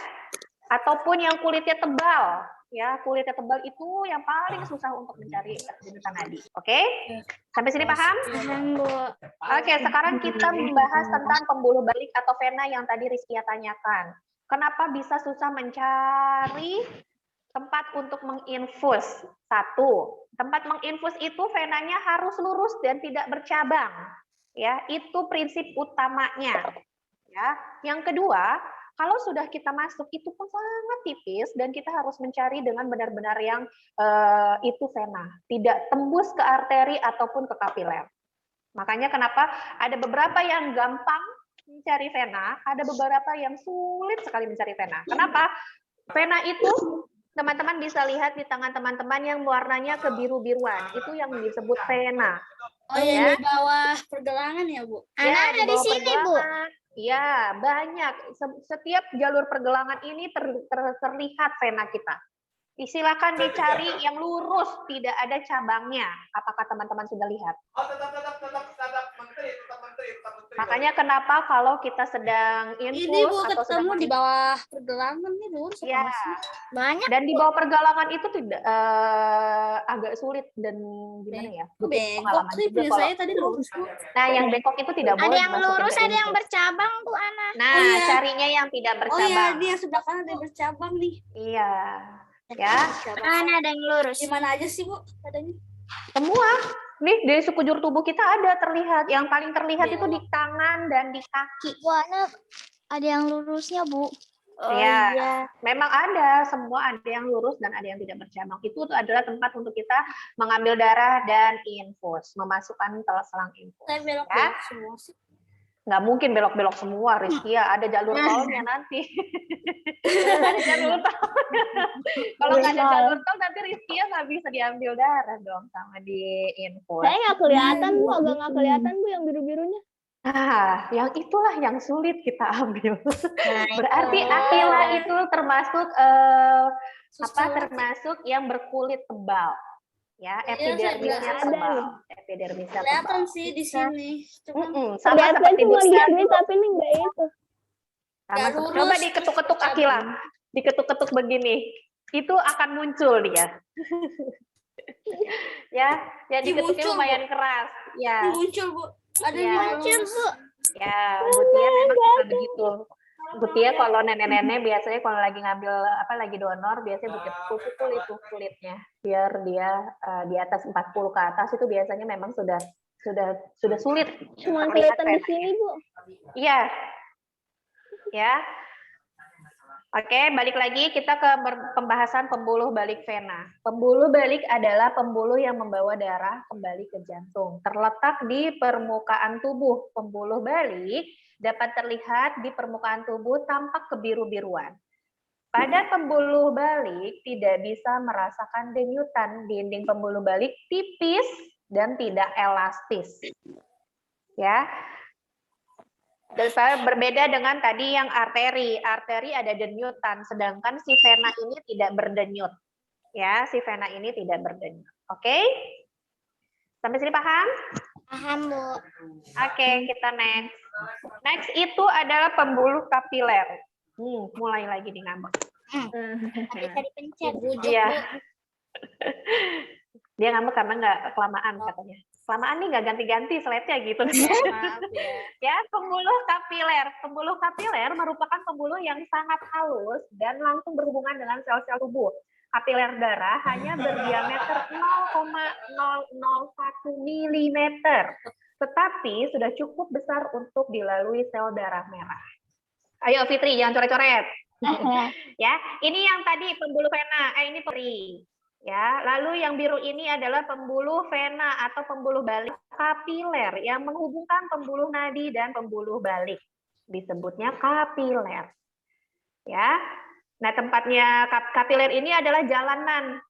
Ataupun yang kulitnya tebal, ya, kulitnya tebal itu yang paling susah untuk mencari denyutan nadi. Oke? Sampai sini paham? Paham, Bu. Oke, sekarang kita membahas tentang pembuluh balik atau vena yang tadi Rizkia tanyakan. Kenapa bisa susah mencari tempat untuk menginfus? 1, tempat menginfus itu venanya harus lurus dan tidak bercabang. Ya, itu prinsip utamanya. Ya, yang kedua, kalau sudah kita masuk itu pun sangat tipis dan kita harus mencari dengan benar-benar yang itu vena, tidak tembus ke arteri ataupun ke kapiler. Makanya kenapa ada beberapa yang gampang mencari vena, ada beberapa yang sulit sekali mencari vena. Kenapa? Vena itu teman-teman bisa lihat di tangan teman-teman yang warnanya kebiru-biruan, itu yang disebut vena. Oh iya, di bawah pergelangan ya, Bu? Anak ada di bawah sini, Bu. pergelangan. Ya, banyak. Setiap jalur pergelangan ini terlihat vena kita. Silakan dicari yang lurus, tidak ada cabangnya. Apakah teman-teman sudah lihat? Oh, tetap menteri. Makanya kenapa kalau kita sedang Ini, infus Bu, atau sedang ketemu di bawah pergelangan nih, Bu. ya, Banyak. dan di bawah pergelangan itu tidak agak sulit dan gimana ya? butuh Bengkok pengalaman sih, juga punya kalau- saya tadi lurus, Bu. Nah, yang bengkok itu tidak Ada boleh yang dimasukin lurus, ke ada yang infus. bercabang, Bu, Ana. Nah, Oh, iya. carinya yang tidak Oh iya, bercabang. ini yang sebelah kanan ada yang bercabang nih. Iya. Ya, Ana ada yang lurus. Di mana aja sih, Bu? Adanya? semua. Nih, dari sekujur tubuh kita ada terlihat. Yang paling terlihat itu di Belok. tangan dan di kaki. Bu Ana, ada yang lurusnya, Bu. Oh Ya. iya. Memang ada, semua ada yang lurus dan ada yang tidak bercabang. Itu adalah tempat untuk kita mengambil darah dan infus, memasukkan ke selang infus. Saya belok-belok semua sih. Nggak mungkin belok-belok semua, Rizkia. Ada jalur tolnya nanti. Ada jalur tol. Kalau nggak ada jalur tol, nanti Rizkia nggak bisa diambil darah dong sama di infus. Saya nggak kelihatan, Bu. Agak nggak kelihatan, Bu, yang biru-birunya. Ah, yang itulah yang sulit kita ambil. Nah, Berarti itu. Aquila itu termasuk Suster. termasuk yang berkulit tebal. Ya, Iya, epidermisnya saya tebal. lihat. Epidermisnya Kelihatan tebal. sih di sini. Cuma Sama Kelihatan seperti cuma Butia. gini, tapi ini nggak itu. Sama lurus, coba diketuk-ketuk terus Aquila. Diketuk-ketuk begini. Itu akan muncul dia. Ya, ya diketuknya Muncul, lumayan keras. Ya, Muncul, Bu. Ada Ya. Muncul, Bu. ya, Bu Tia memang suka begitu. Bu Tia kalau nenek-nenek biasanya kalau lagi ngambil lagi donor biasanya Bu Tia pukul itu kulitnya biar dia di atas 40 ke atas itu biasanya memang sudah sulit. Cuma terlihat kelihatan di venanya. sini, Bu. Iya. Ya. Oke, balik lagi kita ke pembahasan pembuluh balik vena. Pembuluh balik adalah pembuluh yang membawa darah kembali ke jantung. Terletak di permukaan tubuh. Pembuluh balik dapat terlihat di permukaan tubuh tampak kebiru-biruan. Pada pembuluh balik tidak bisa merasakan denyutan. Dinding pembuluh balik tipis dan tidak elastis. Ya. Berbeda dengan tadi yang arteri. Arteri ada denyutan, sedangkan si vena ini tidak berdenyut. Ya, si vena ini tidak berdenyut. Oke? Sampai sini paham? Paham, Bu. Oke, kita next. Next itu adalah pembuluh kapiler. Mulai lagi di ngambek. Bisa dipencet. Iya. Dia ngambek karena nggak kelamaan katanya. Kelamaan nih nggak ganti-ganti slide-nya gitu. Maaf ya. Ya, pembuluh kapiler. Pembuluh kapiler merupakan pembuluh yang sangat halus dan langsung berhubungan dengan sel-sel tubuh. Kapiler darah hanya berdiameter 0,001 mm, tetapi sudah cukup besar untuk dilalui sel darah merah. Ayo Fitri, jangan coret-coret. Ya, ini yang tadi pembuluh vena. Ini peri. Ya, lalu yang biru ini adalah pembuluh vena atau pembuluh balik kapiler yang menghubungkan pembuluh nadi dan pembuluh balik. Disebutnya kapiler. Ya. Nah, tempatnya kapiler ini adalah jalanan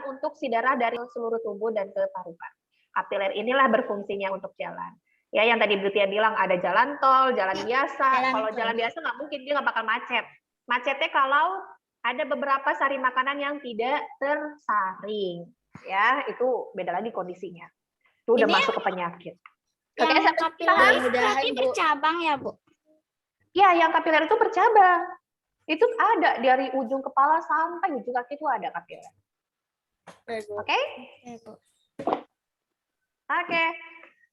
untuk si darah dari seluruh tubuh dan ke paru-paru. Kapiler inilah berfungsinya untuk jalan. Ya, yang tadi Bu Tia bilang ada jalan tol, jalan biasa. Kalau jalan biasa nggak mungkin, dia nggak bakal macet. Macetnya kalau ada beberapa sari makanan yang tidak tersaring, ya itu beda lagi kondisinya. Itu udah Ini masuk ke penyakit. Oke, Yang kapiler mudah-mudahan, berarti Bu. bercabang ya, Bu? Ya, yang kapiler itu bercabang. Itu ada dari ujung kepala sampai ujung kaki itu ada kapiler. Oke? Oke.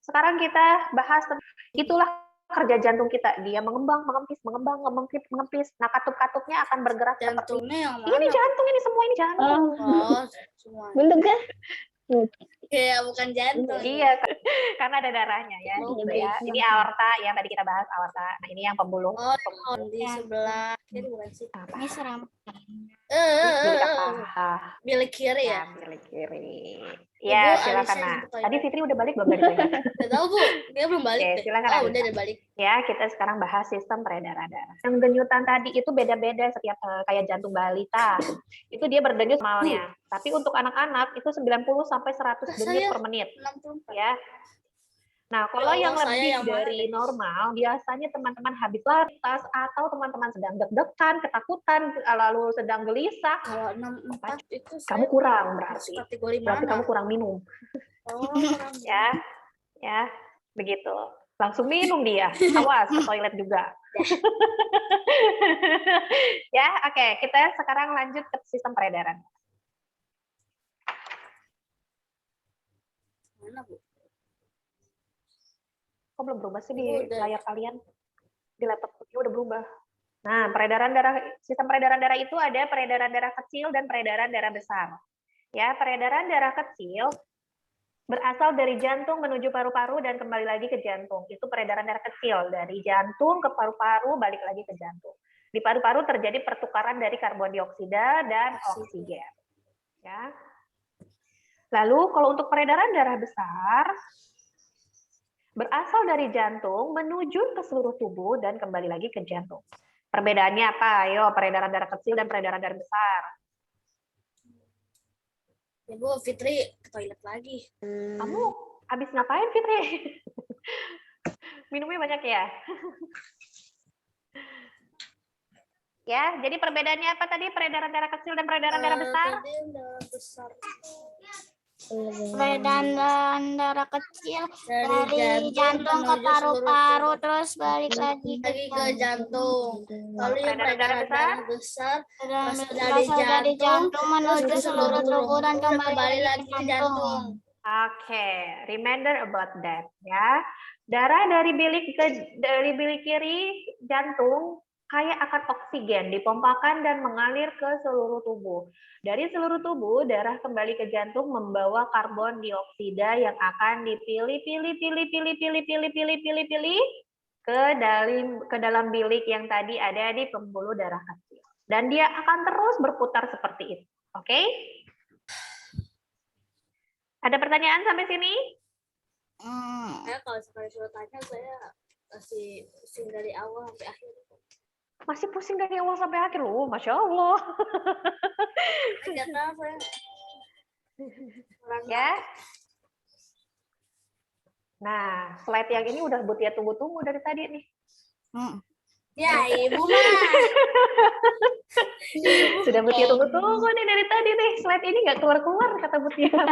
Sekarang kita bahas itulah kerja jantung kita. Dia mengembang, mengempis. Nah, katup-katupnya akan bergerak seperti Jantungnya yang mana? ini jantung, ini semua ini jantung. Oh, semua. Bentuk kan? Ya, bukan jantung. Iya, karena ada darahnya ya. Oh, Gitu ya. Ini aorta yang tadi kita bahas aorta. Nah, ini yang pembuluh. Oh, di sebelah kiri bukan sih? Ini seram. Milik apa? Milik kiri ya? Milik kiri. Ibu, Ya, silakan. Alisa Nah, yang buka tadi ini. Fitri udah balik belum dari toilet? Gak tahu, Bu. Dia belum balik. Oke, deh. silakan, Oh, Alisa. udah balik. Ya, kita sekarang bahas sistem peredaran darah. Yang denyutan tadi itu beda-beda setiap kayak jantung balita. Itu dia berdenyut normalnya. Tapi untuk anak-anak itu 90 sampai 100 denyut per menit. 64. Ya. Nah, kalau Ya yang Allah, saya lebih yang mana dari deh? normal, biasanya teman-teman habis laras atau teman-teman sedang deg-degan, ketakutan, lalu sedang gelisah, Kalau 64 itu kamu saya kurang berarti. kategori Berarti mana? kamu kurang minum. Oh, kurang. Ya, begitu. Langsung minum dia. Awas, ke toilet juga. Ya, oke. Kita sekarang lanjut ke sistem peredaran. Mana, Bu? Kok belum berubah sih di Udah. layar kalian? Di laptopnya udah berubah. Nah, sistem peredaran darah itu ada peredaran darah kecil dan peredaran darah besar. Ya, peredaran darah kecil berasal dari jantung menuju paru-paru dan kembali lagi ke jantung. Itu peredaran darah kecil dari jantung ke paru-paru balik lagi ke jantung. Di paru-paru terjadi pertukaran dari karbon dioksida dan oksigen. Ya. Lalu kalau untuk peredaran darah besar berasal dari jantung menuju ke seluruh tubuh dan kembali lagi ke jantung. Perbedaannya apa? Ayo, peredaran darah kecil dan peredaran darah besar. Ya, Bu, Fitri ke toilet lagi. Kamu habis ngapain, Fitri? Minumnya banyak ya? Ya, jadi perbedaannya apa tadi? Peredaran darah kecil dan peredaran darah besar? Tadi darah besar. peredaran darah kecil dari jantung ke menuju paru-paru, seluruh tubuh. terus balik lagi ke Lagi ke jantung. Lalu yang Peredaran darah peredaran darah besar berasal dari jantung menuju seluruh tubuh dan kembali lagi ke jantung. Oke, remember about that ya. Darah dari bilik kiri jantung kaya akan oksigen, dipompakan dan mengalir ke seluruh tubuh. Dari seluruh tubuh, darah kembali ke jantung membawa karbon dioksida yang akan dipilih ke dalam bilik yang tadi ada di pembuluh darah kecil. Dan dia akan terus berputar seperti itu. Oke? Ada pertanyaan sampai sini? Saya kalau sekali suruh tanya saya masih pusing dari awal sampai akhir. Masih pusing dari awal sampai akhir loh, Masya Allah. Ternyata saya Ya. Nah, slide yang ini udah Butia tunggu-tunggu dari tadi nih. ya ibu mah. Sudah Butia tunggu-tunggu nih dari tadi nih. Slide ini nggak keluar-keluar kata Butia.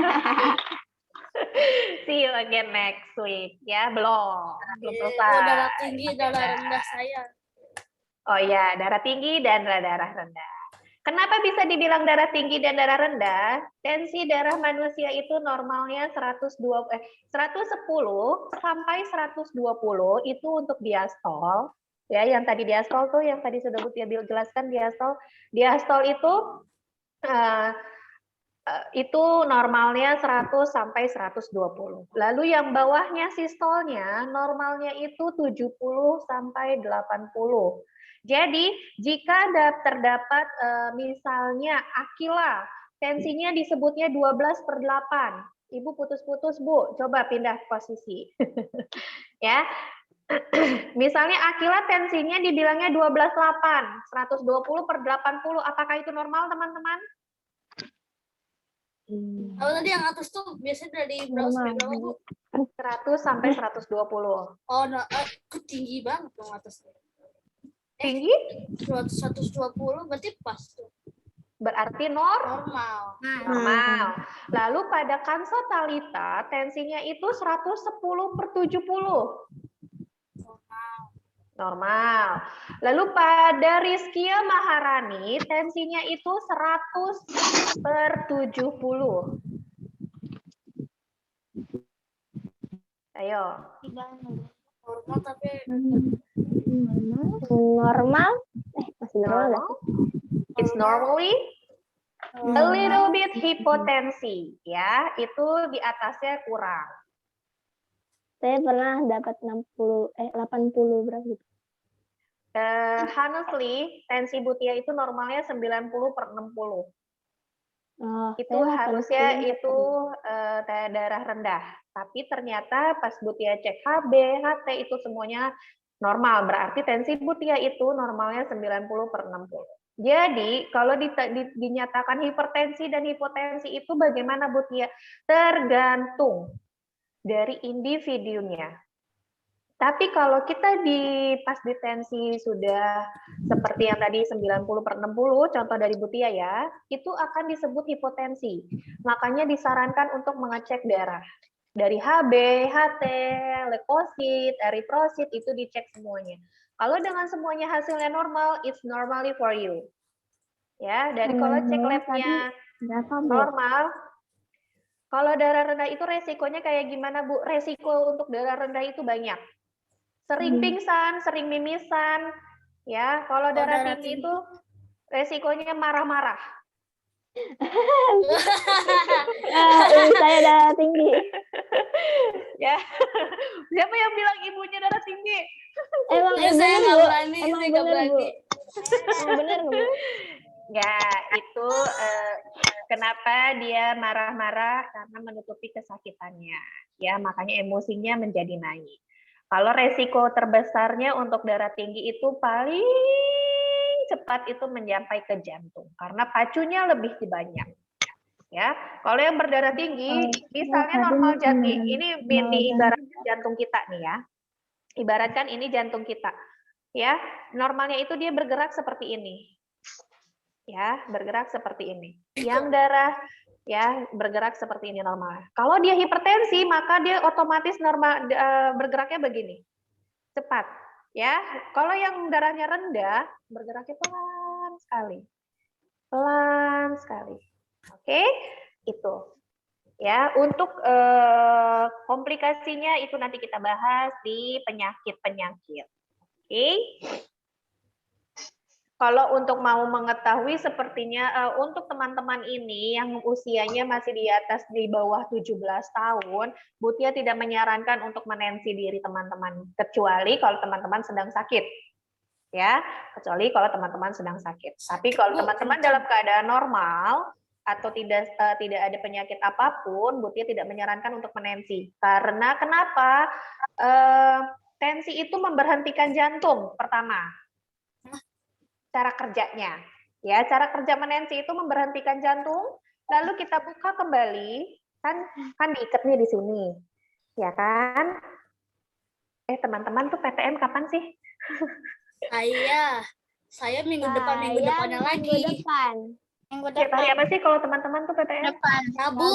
See you again next week. Ya, belum selesai. Darah tinggi, darah rendah saya. Oh ya, darah tinggi dan darah rendah. Kenapa bisa dibilang darah tinggi dan darah rendah? Tensi darah manusia itu normalnya 110 sampai 120 itu untuk diastol. Ya, yang tadi diastol tuh yang tadi sudah Butia jelaskan diastol. Diastol itu normalnya 100 sampai 120. Lalu yang bawahnya sistolnya normalnya itu 70 sampai 80. Jadi jika terdapat misalnya akila, tensinya disebutnya 12/8. Ibu putus-putus, Bu. Coba pindah posisi. Ya. Misalnya akila tensinya dibilangnya 12/8, 120/80. Apakah itu normal, teman-teman? Kalau tadi yang atas tuh biasanya dari berapa sampai berapa, Bu? 100 sampai 120. Oh, tinggi banget dong atasnya. Tinggi? 120 berarti pas tuh. Berarti Normal. normal. Lalu pada kansotalita tensinya itu 110/70. Normal. Lalu pada Rizkia Maharani tensinya itu 100/70. Ayo. Normal tapi Normal? Masih normal nggak Normal. sih? It's normally a little bit hipotensi, ya. Itu di atasnya kurang. Saya pernah dapat 80 berapa gitu. Honestly, tensi Butia itu normalnya 90/60. Oh, Itu saya harusnya 80. itu darah rendah. Tapi ternyata pas Butia cek HB, HT itu semuanya normal. Berarti tensi Butia itu normalnya 90/60. Jadi kalau dinyatakan hipertensi dan hipotensi itu bagaimana Butia? Tergantung dari individunya. Tapi kalau kita pas di tensi sudah seperti yang tadi 90/60, contoh dari Butia ya, itu akan disebut hipotensi. Makanya disarankan untuk mengecek darah. Dari HB, HT, leukosit, eritrosit, itu dicek semuanya. Kalau dengan semuanya hasilnya normal, it's normally for you. Ya, dari kalau cek labnya normal, kalau darah rendah itu resikonya kayak gimana, Bu? Resiko untuk darah rendah itu banyak. Sering pingsan, sering mimisan, ya. Kalau darah tinggi itu resikonya marah-marah. Ibu saya darah tinggi. Ya, siapa yang bilang ibunya darah tinggi? Emang ya saya bener, nggak Bu. berani, Emang saya nggak bener, Bu. berani. Emang bener, Bu. Ya, itu kenapa dia marah-marah karena menutupi kesakitannya. Ya, makanya emosinya menjadi naik. Kalau resiko terbesarnya untuk darah tinggi itu paling cepat itu mencapai ke jantung karena pacunya lebih banyak. Ya, kalau yang berdarah tinggi, misalnya normal jantung, ini diibaratkan jantung kita nih ya. Ibaratkan ini jantung kita. Ya, normalnya itu dia bergerak seperti ini. Ya, bergerak seperti ini. ya, bergerak seperti ini normal. Kalau dia hipertensi, maka dia otomatis normal bergeraknya begini, cepat, ya. Kalau yang darahnya rendah, bergeraknya pelan sekali, oke, itu. Ya, untuk komplikasinya itu nanti kita bahas di penyakit-penyakit. Oke. Kalau untuk mau mengetahui sepertinya untuk teman-teman ini yang usianya masih di bawah 17 tahun, Bu Tia tidak menyarankan untuk menensi diri teman-teman, kecuali kalau teman-teman sedang sakit. Ya, kecuali kalau teman-teman sedang sakit. Tapi kalau teman-teman dalam keadaan normal atau tidak ada penyakit apapun, Bu Tia tidak menyarankan untuk menensi. Karena kenapa? Tensi itu memberhentikan jantung pertama. Cara kerjanya, ya, cara kerja menensi itu memberhentikan jantung, lalu kita buka kembali, kan diikat nih di sini, ya kan? Teman-teman tuh PTM kapan sih? Saya minggu depannya lagi. Minggu Tiap hari apa sih kalau teman-teman tuh PTM? Rabu.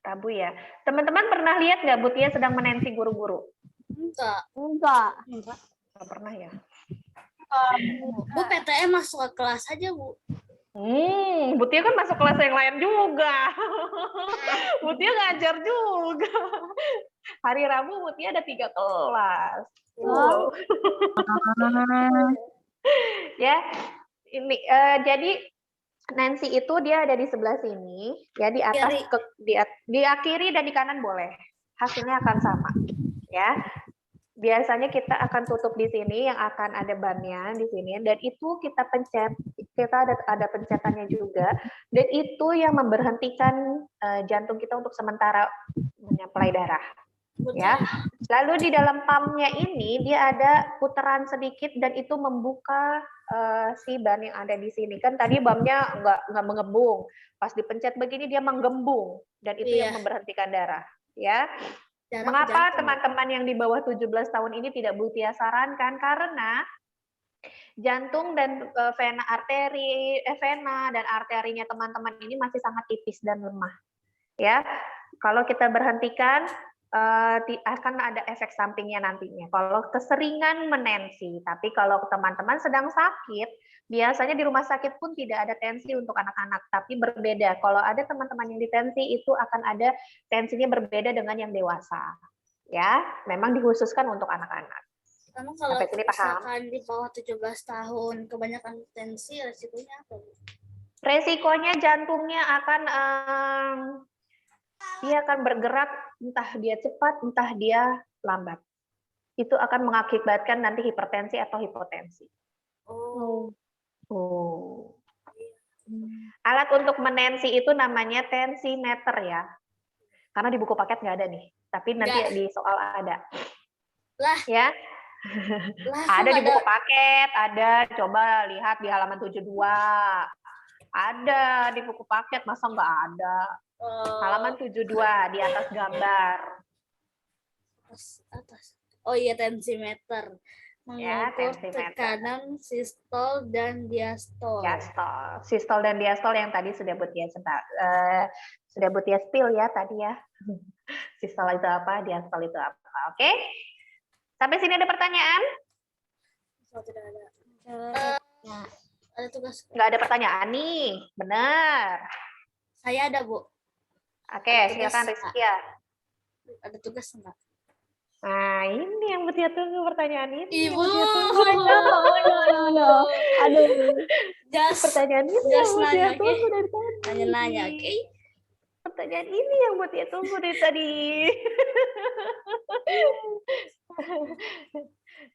Rabu ya. Teman-teman pernah lihat nggak Bu Tia sedang menensi guru-guru? Enggak. Nggak pernah ya. Bu PTM masuk ke kelas aja, Bu. Bu Tia kan masuk kelas yang lain juga. Bu Tia ngajar juga. Hari Rabu Bu Tia ada 3 kelas. Wow. Ya, ini jadi Nancy itu dia ada di sebelah sini, ya di atas di kiri dan di kanan boleh. Hasilnya akan sama, ya. Biasanya kita akan tutup di sini yang akan ada bannya di sini dan itu kita pencet, kita ada pencetannya juga dan itu yang memberhentikan jantung kita untuk sementara menyuplai darah. Ya. Lalu di dalam pumpnya ini dia ada putaran sedikit dan itu membuka si ban yang ada di sini. Kan tadi pumpnya nggak mengembung. Pas dipencet begini dia menggembung dan itu yang memberhentikan darah. Ya. Mengapa teman-teman yang di bawah 17 tahun ini tidak Bu Tia sarankan? Karena jantung dan vena dan arterinya teman-teman ini masih sangat tipis dan lemah. Ya, kalau kita berhentikan akan ada efek sampingnya nantinya. Kalau keseringan menensi, tapi kalau teman-teman sedang sakit, biasanya di rumah sakit pun tidak ada tensi untuk anak-anak, tapi berbeda. Kalau ada teman-teman yang ditensi, itu akan ada tensinya berbeda dengan yang dewasa. Ya, memang dikhususkan untuk anak-anak. Karena kalau misalkan di bawah 17 tahun, kebanyakan tensi, resikonya apa? Resikonya jantungnya akan dia akan bergerak, entah dia cepat, entah dia lambat. Itu akan mengakibatkan nanti hipertensi atau hipotensi. Alat untuk menensi itu namanya tensimeter ya. Karena di buku paket nggak ada nih. Tapi nanti di soal ada. Ya. Ada di buku paket, ada. Coba lihat di halaman 72. Ada di buku paket, masa nggak ada? Halaman 72 di atas gambar. Atas. Oh iya, tensimeter. Mengukur tekanan sistol dan diastol. Sistol dan diastol yang tadi sudah Bu Tia spill ya tadi ya. Sistol itu apa, diastol itu apa. Oke? Sampai sini ada pertanyaan? Tidak ada. Ada tugas. Nggak ada pertanyaan nih, benar. Saya ada, Bu. Oke, silakan Rizkia. Ada tugas enggak? Nah, ini yang Bu Tia tunggu pertanyaan ini. Ibu. Aduh. Pertanyaan ini yang Bu Tia tunggu dari tadi. Nanya, oke? Pertanyaan ini yang Bu Tia tunggu dari tadi.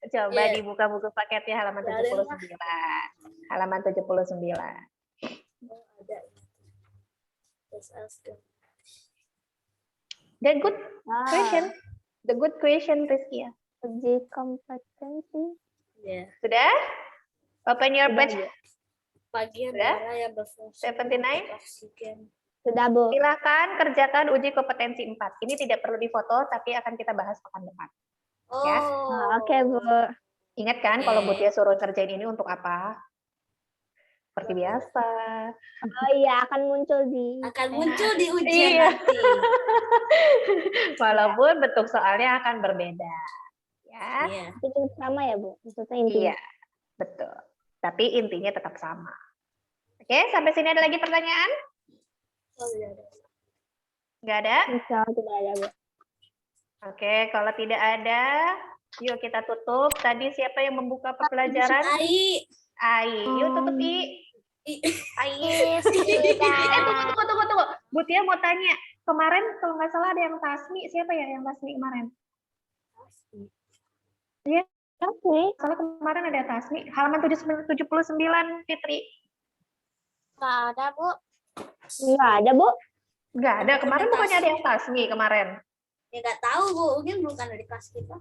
Coba dibuka buku paketnya halaman 79. Halaman 79. Ada. The good question. The good question, Rizkia. Uji kompetensi. Sudah? Open your page. Bagian darah yang berfungsi 79. oksigen. Sudah, Bu. Silakan kerjakan uji kompetensi 4. Ini tidak perlu difoto, tapi akan kita bahas pekan depan. Ya. Oke, Bu. Ingat kan kalau Bu Tia suruh kerjain ini untuk apa? seperti biasa. Oh iya, akan muncul di ujian Iya. nanti. Walaupun bentuk soalnya akan berbeda. Ya. Iya. itu sama ya, Bu? Maksudnya intinya. Iya, betul. Tapi intinya tetap sama. Oke, sampai sini ada lagi pertanyaan? Oh, iya, iya. Nggak ada? Misal tidak ada, Bu. Oke, kalau tidak ada, yuk kita tutup. Tadi siapa yang membuka pembelajaran? Ai. Ai. Yuk tutup I. I- Ai. Istirahat. Tunggu. Bu Tia mau tanya. Kemarin kalau nggak salah ada yang tasmi. Siapa ya yang tasmi kemarin? Oke. Soalnya kemarin ada tasmi. Halaman 79, Fitri. Nggak ada, Bu. Enggak ada, Bu. Nggak ada. Kemarin bukannya ada yang tasmi kemarin. Ya nggak tahu, Bu. Mungkin bukan dari kelas kita.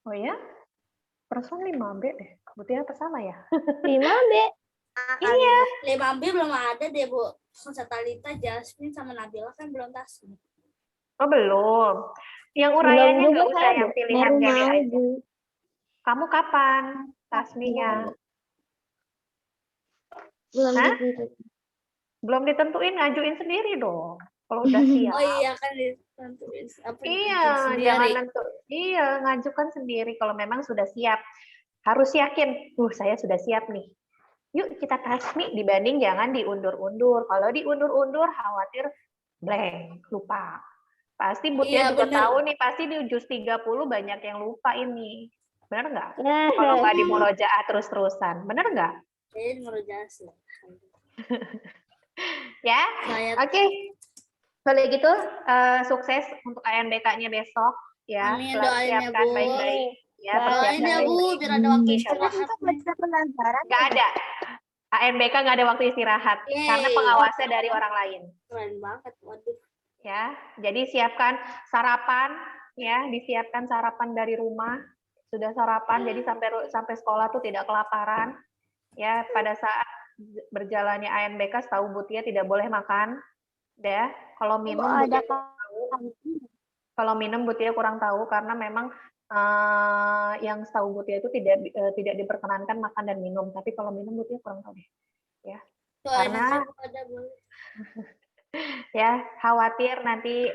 Oh ya? Perasaan 5B deh. Bu Tia apa sama ya? 5B. Iya. 5B belum ada deh, Bu. Talita, Jasmine, sama Nabila kan belum tasmi. Oh belum. Yang Belum urayanya juga nggak usah saya, yang Bu. pilihan Baru gede mau, aja. Bu. Kamu kapan tasminya? Belum Hah? ditentukan. Belum ditentuin, ngajuin sendiri dong. Kalau udah siap. Oh iya kan ditentuin. Apa Iya, ditentuin sendiri. jangan nentu. Iya, ngajukan sendiri kalau memang sudah siap. Harus yakin, saya sudah siap nih. Yuk kita tasmi dibanding jangan diundur-undur. Kalau diundur-undur khawatir blank, lupa. Pasti Bu Tia Iya, juga bener. tahu nih, pasti di juz 30 banyak yang lupa ini. Benar nggak? Nah, Kalau nggak di murojaah terus-terusan. Benar nggak? Jadi menurut Jasmine. Ya? Saya Oke. Kalau gitu, sukses untuk ANBK-nya besok. Ya, Amin, selalu doain ya, siapkan Bu. baik-baik. Ya, Doain doain persiapkan ya, Bu, baik-baik. biar ada waktu Insya Allah. istirahat. Nggak ada. ANBK nggak ada waktu istirahat. Yeay. Karena pengawasnya dari orang lain. Keren banget, waduh. Ya, jadi siapkan sarapan. Ya, disiapkan sarapan dari rumah. Sudah sarapan, jadi sampai sekolah tuh tidak kelaparan. Ya, pada saat berjalannya ANBK, setahu Bu Tia tidak boleh makan. Ya, kalau minum Bu Tia kurang tahu. Kalau minum Bu Tia kurang tahu karena memang yang setahu Bu Tia itu tidak diperkenankan makan dan minum. Tapi kalau minum Bu Tia kurang tahu deh. Ya, Doain karena aja pada boleh. ya khawatir nanti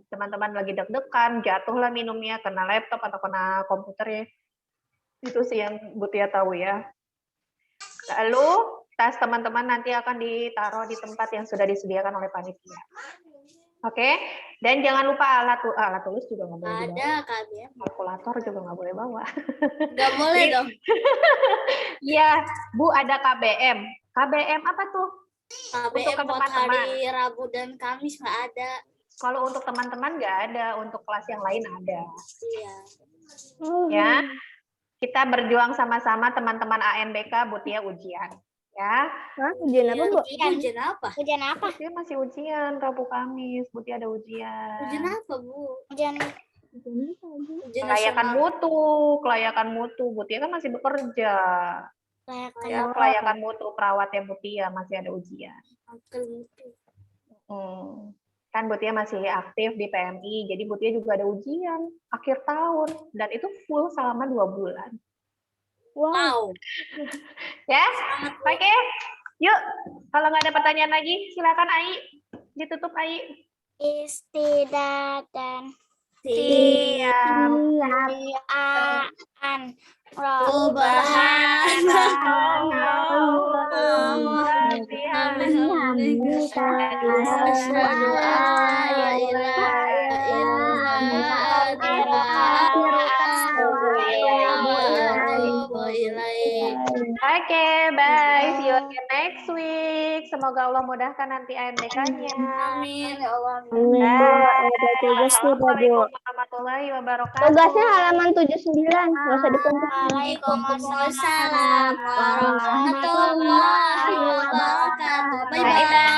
teman-teman lagi deg-degan, jatuhlah minumnya kena laptop atau kena komputer ya. Itu sih yang Bu Tia tahu ya. Lalu tas teman-teman nanti akan ditaruh di tempat yang sudah disediakan oleh panitia. Oke, dan jangan lupa alat tulis juga nggak boleh dibawa. Ada KBM. Kalkulator juga nggak boleh bawa. Nggak boleh dong. Iya, Bu ada KBM. KBM apa tuh? KBM Untuk buat teman-teman. hari Rabu dan Kamis nggak ada. Kalau untuk teman-teman nggak ada, untuk kelas yang lain ada. Iya. Ya, kita berjuang sama-sama teman-teman ANBK, Bu Tia ujian. Ya, Hah, ujian apa, Bu? Ujian apa? Ujian apa? Bu Tia masih ujian, Rabu Kamis, Bu Tia ada ujian. Ujian apa, Bu? Ujian Ujian Kelayakan nasional. kelayakan mutu. Bu Tia kan masih bekerja. kelayakan. Ya, kelayakan mutu perawatnya Bu Tia masih ada ujian. Angkel mutu. Kan Bu Tia masih aktif di PMI, jadi Bu Tia juga ada ujian akhir tahun dan itu full selama 2 bulan. Wow. Ya, oke. Yuk, kalau nggak ada pertanyaan lagi, silakan Ai. Ditutup Ai. Istidah dan Siap. tiaan Asyhadu an la ilaha Oke, bye. See you again next week. Semoga Allah mudahkan nanti ANBK-nya. Amin ya Allah. Amin, Bu. Ada tugasnya, Bu. Assalamualaikum warahmatullahi wabarakatuh. Tugasnya halaman 79. Nggak usah dikumpul. Waalaikumsalam warahmatullahi wabarakatuh. Bye bye.